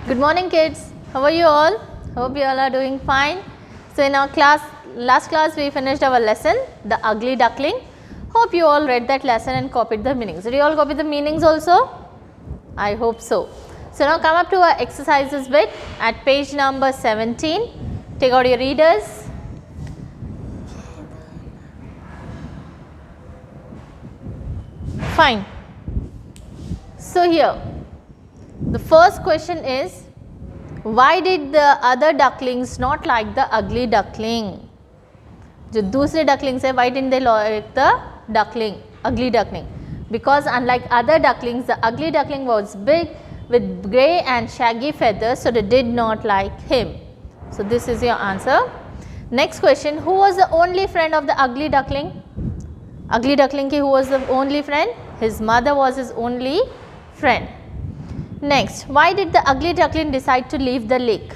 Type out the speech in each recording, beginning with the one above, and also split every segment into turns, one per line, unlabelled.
Good morning kids, how are you all? Hope you all are doing fine. So in our last class we finished our lesson, The Ugly Duckling. Hope you all read that lesson and copied the meanings. Did you all copy the meanings also? I hope so. So now come up to our exercises bit at page number 17. Take out your readers. Fine. So here, the first question is, why did the other ducklings not like the ugly duckling? जो दूसरे ducklings है, why didn't they like the duckling, ugly duckling? Because unlike other ducklings, the ugly duckling was big with grey and shaggy feathers, so they did not like him. So this is your answer. Next question, who was the only friend of the ugly duckling? Ugly duckling ki who was the only friend? His mother was his only friend. Next, why did the ugly duckling decide to leave the lake?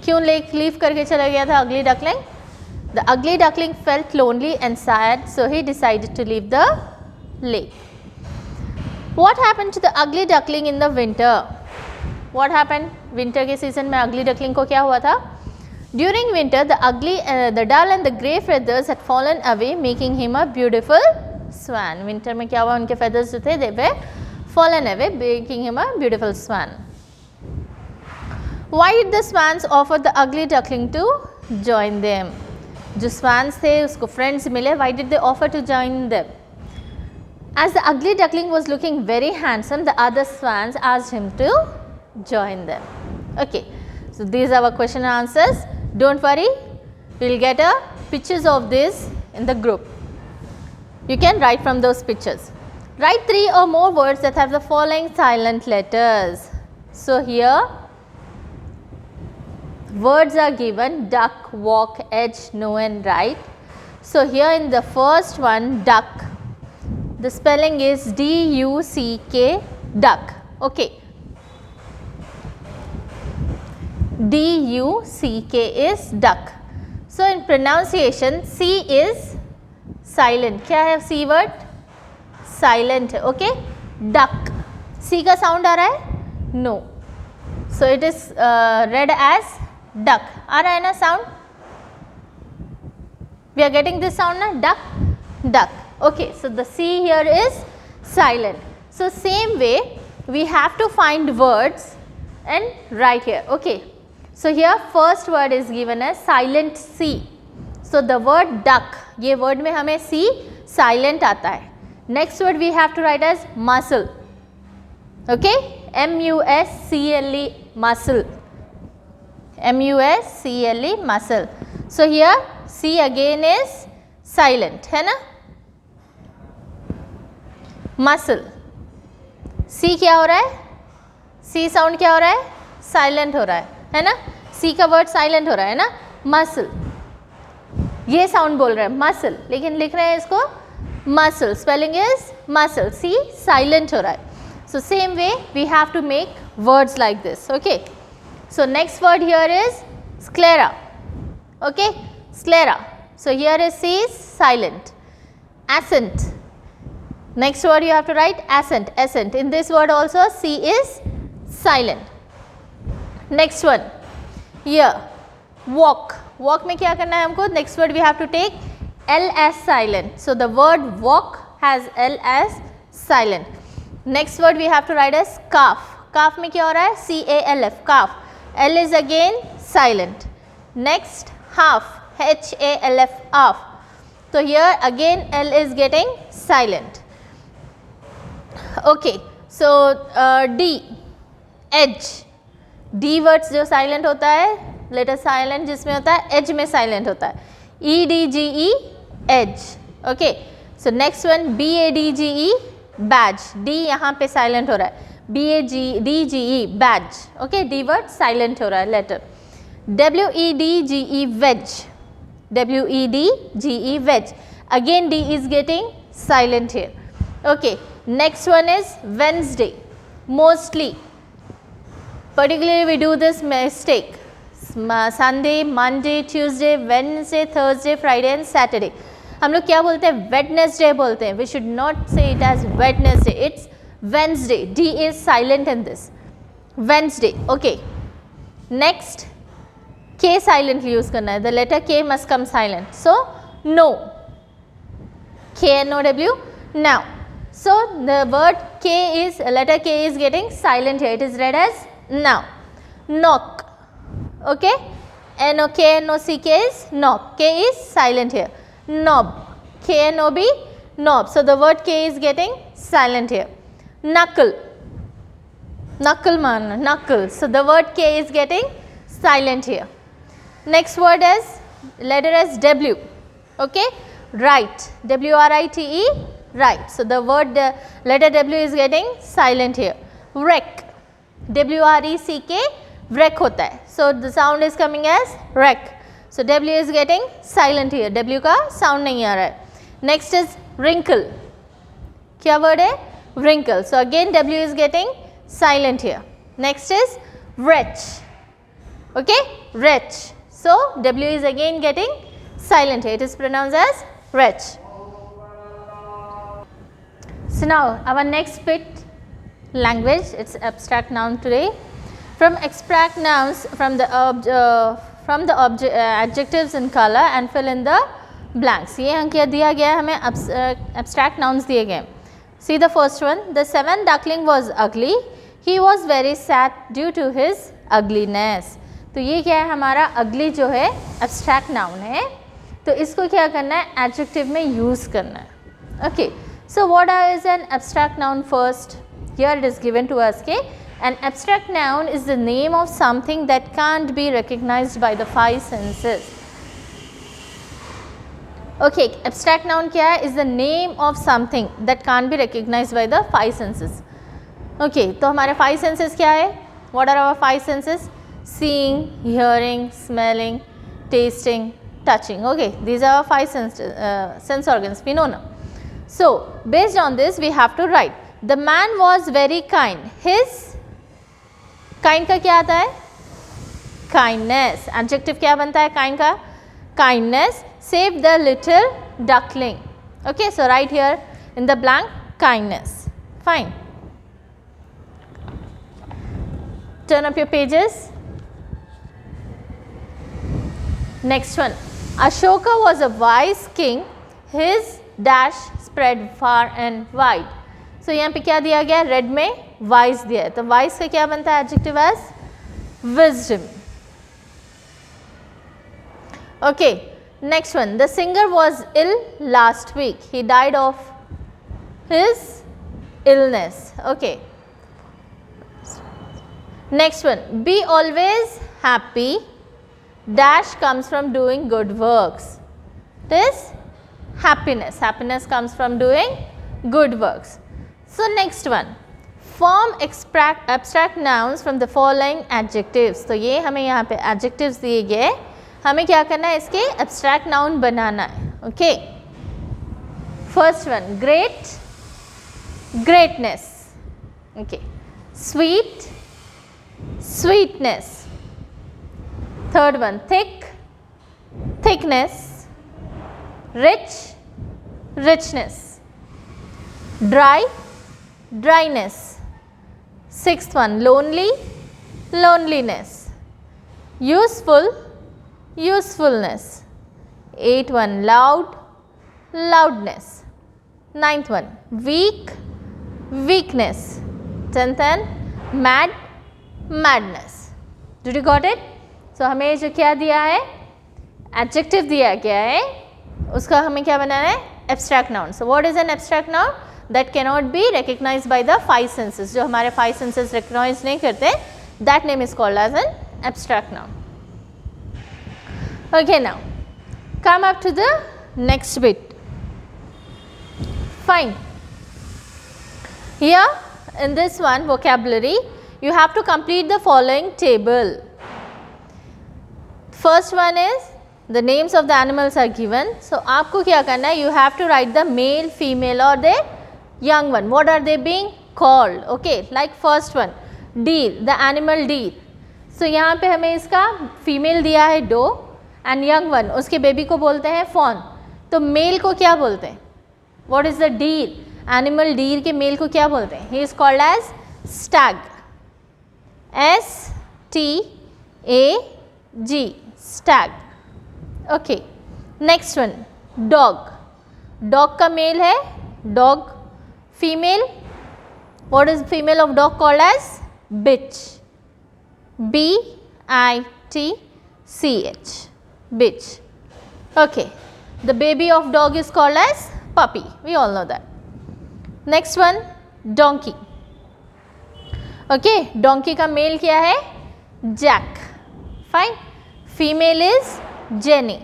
क्यों lake leave करके चला गया था ugly duckling? The ugly duckling felt lonely and sad, so he decided to leave the lake. What happened to the ugly duckling in the winter? What happened? Winter के season में ugly duckling को क्या हुआ था? During winter, the dull and the grey feathers had fallen away, making him a beautiful swan. Winter में क्या हुआ? उनके feathers जो थे, they were fallen away, making him a beautiful swan. Why did the swans offer the ugly duckling to join them? जो swans थे उसको friends मिले. Why did they offer to join them? As the ugly duckling was looking very handsome, the other swans asked him to join them. Okay, so these are our question and answers. Don't worry, we will get pictures of this in the group. You can write from those pictures. Write 3 or more words that have the following silent letters. So here words are given: duck, walk, edge, know and write. So here in the first one, duck, the spelling is D-U-C-K, duck. Okay, D-U-C-K is duck. So in pronunciation, C is silent. क्या है C word? Silent है. Okay, duck. C का sound आ रहा है? No. So it is read as duck. आ रहा है ना sound? We are getting this sound na? Duck, duck. Okay, so the C here is silent. So same way we have to find words and write here. Okay, so here first word is given as silent C. So the word duck, ये word में हमें C silent आता है. Next word we have to write as muscle. Okay, M-U-S-C-L-E, muscle. M-U-S-C-L-E, muscle. So here C again is silent, है ना? Muscle. C क्या हो रहा है? C sound क्या हो रहा है? Silent हो रहा है ना? C का word silent हो रहा है ना? Muscle. ये sound बोल रहा है muscle, लेकिन लिख रहे हैं इसको muscle. Spelling is muscle. C silent हो रहा है. So same way we have to make words like this. Okay. So next word here is sclera. Okay, sclera. So here is C is silent. Ascent. Next word you have to write ascent. Ascent. In this word also C is silent. Next one here walk. Walk में क्या करना है हमको? Next word we have to take L as silent. So the word walk has L as silent. Next word we have to write as calf. Calf में क्या हो रहा है? C-A-L-F, calf. L is again silent. Next half, H-A-L-F, half. So here again L is getting silent. Okay, so D, edge. D words जो silent होता है, letter silent जिसमें होता है, edge में silent होता है. E-D-G-E, edge. Okay, so next one B-A-D-G-E, badge. D यहाँ पे silent हो रहा है. B-A-D-G-E, badge. Okay, D word silent हो रहा है letter. W-E-D-G-E, wedge. W-E-D-G-E, wedge. Again D is getting silent here. Okay, next one is Wednesday. Mostly. Particularly we do this mistake. Sunday, Monday, Tuesday, Wednesday, Thursday, Friday and Saturday. हम लोग क्या बोलते हैं? Wednesday बोलते हैं. We should not say it as Wednesday. It's Wednesday. D is silent in this. Wednesday. Okay. Next, K silently use करना है. The letter K must come silent. So no. K-N-O-W. Now, so the word K is, letter K is getting silent here. It is read as now. Knock. Okay. N-O-K-N-O-C-K is knock. K is silent here. Knob. K-N-O-B. Knob. So the word K is getting silent here. Knuckle. Knuckle man. Knuckle. So the word K is getting silent here. Next word is, letter is W. Okay. Right. W-R-I-T-E. Right. So the word letter W is getting silent here. Wreck. W-R-E-C-K. Wreck होता है. So the sound is coming as wreck. So W is getting silent here. W का sound नहीं आ रहा है. Next is wrinkle. क्या word है? Wrinkle. So again W is getting silent here. Next is wretch. Okay. Wretch. So W is again getting silent here. It is pronounced as wretch. So now our next bit, language. It's abstract noun today. From abstract nouns, from the adjectives in color and fill in the blanks. ये अंक दिया गया है हमें, abstract nouns दिए गए. See the first one. The seventh duckling was ugly. He was very sad due to his ugliness. तो ये क्या है हमारा ugly जो है abstract noun है. तो इसको क्या करना है, adjective में use करना है. Okay. So what is an abstract noun first? Here it is given to us. Okay. An abstract noun is the name of something that can't be recognized by the five senses. Okay. Abstract noun क्या है? Is the name of something that can't be recognized by the five senses. Okay. तो हमारे five senses क्या है? What are our five senses? Seeing, hearing, smelling, tasting, touching. Okay, these are five sense organs. We know now. So based on this, we have to write. The man was very kind. His kind का क्या आता है? Kindness. Adjective क्या बनता है kind का? Kindness saved the little duckling. Okay, so write here in the blank kindness. Fine. Turn up your pages. Next one. Ashoka was a wise king. His dash spread far and wide. So यहाँ पे क्या दिया गया? Red में wise दिया है. तो wise का क्या बनता है adjective as? Wisdom. Okay. Next one. The singer was ill last week. He died of his illness. Okay. Next one. Be always happy. Dash comes from doing good works. This happiness. Happiness comes from doing good works. So next one. Form abstract nouns from the following adjectives. तो ये हमें यहाँ पे adjectives दिए गए. हमें क्या करना है? इसके abstract noun बनाना है. Okay. First one. Great. Greatness. Okay. Sweet. Sweetness. Third one, thick, thickness, rich, richness, dry, dryness. Sixth one, lonely, loneliness, useful, usefulness. Eighth one, loud, loudness. Ninth one, weak, weakness. 10th one, mad, madness. Did you got it? So हमें जो क्या दिया है, adjective दिया गया है, उसका हमें क्या बनाना है? Abstract noun. So what is an abstract noun? That cannot be recognized by the five senses. जो हमारे five senses recognize नहीं करते, that name is called as an abstract noun. Okay, now come up to the next bit. Fine. Here in this one vocabulary, you have to complete the following table. First one is the names of the animals are given. So आपको क्या करना है? You have to write the male, female or the young one. What are they being called? Okay, like first one, deer, the animal deer. So यहाँ पे हमें इसका female दिया है doe and young one, उसके baby को बोलते हैं fawn. तो male को क्या बोलते हैं? What is the deer? Animal deer के male को क्या बोलते हैं? He is called as stag. S-T-A-G, stag. Okay, next one, dog. Dog का मेल है dog, female, what is female of dog called as? Bitch, B-I-T-C-H, bitch. Okay, the baby of dog is called as puppy, we all know that. Next one, donkey. Okay, donkey का mail क्या है? Jack, fine. Female is Jenny,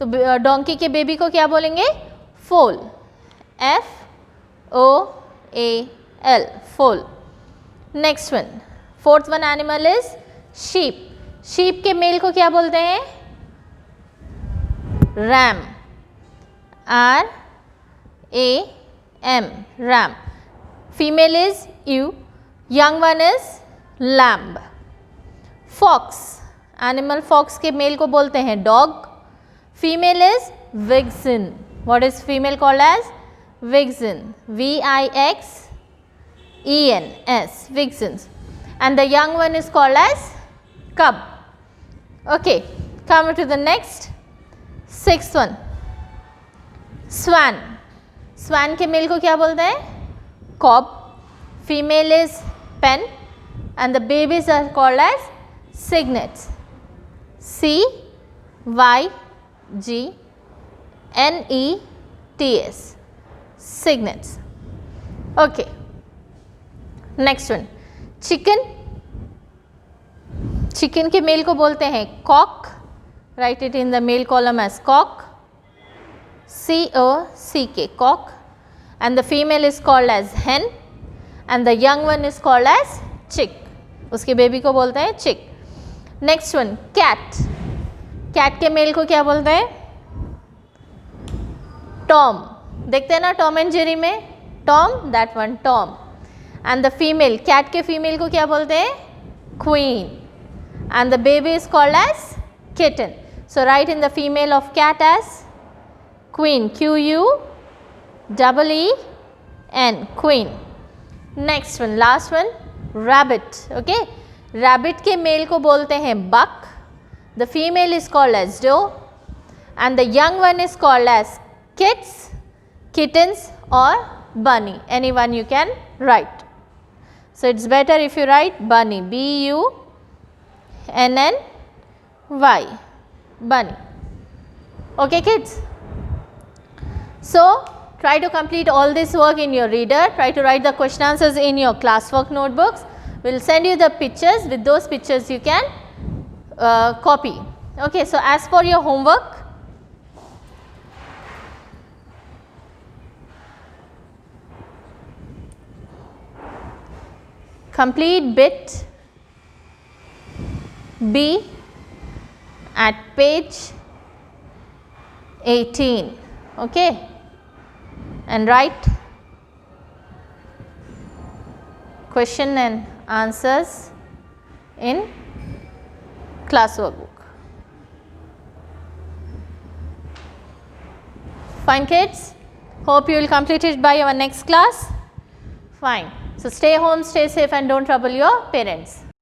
तो donkey के baby को क्या बोलेंगे? Foal, F-O-A-L, foal. Next one, fourth one animal is sheep. Sheep के mail को क्या बोलते हैं? Ram, R-A-M, ram. Female is ewe, young one is lamb. Fox, animal fox के मेल को बोलते हैं dog. Female is vixen. What is female called as? Vixen, V-I-X-E-N-S, vixens. And the young one is called as cub. Okay, come to the next, sixth one, swan. Swan के mail को क्या बोलते हैं? Cob. Female is pen and the babies are called as cygnets, C-Y-G-N-E-T-S, cygnets. Okay, next one, chicken. Chicken के mail को बोलते हैं cock. Write it in the male column as cock, C-O-C-K, cock. And the female is called as hen and the young one is called as chick. उसके baby को बोलते हैं chick. Next one, cat. cat के mail को क्या बोलते हैं? Tom. देखते हैं ना Tom and Jerry में? Tom, that one, Tom. And the female, cat के female को क्या बोलते हैं? Queen. And the baby is called as kitten. So write in the female of cat as queen, Q-U-E-E-N, queen. Next one, last one, rabbit. Okay, rabbit के mail को बोलते हैं buck. The female is called as doe and the young one is called as kits, kittens or bunny. Anyone you can write. So it's better if you write bunny, B-U-N-N-Y, bunny. Okay kids? So try to complete all this work in your reader. Try to write the question answers in your classwork notebooks. We will send you the pictures. With those pictures you can copy. Okay, so as for your homework, complete bit B at page 18. Okay, and write question and answers in classwork book. Fine kids, hope you will complete it by our next class. Fine. So stay home, stay safe and don't trouble your parents.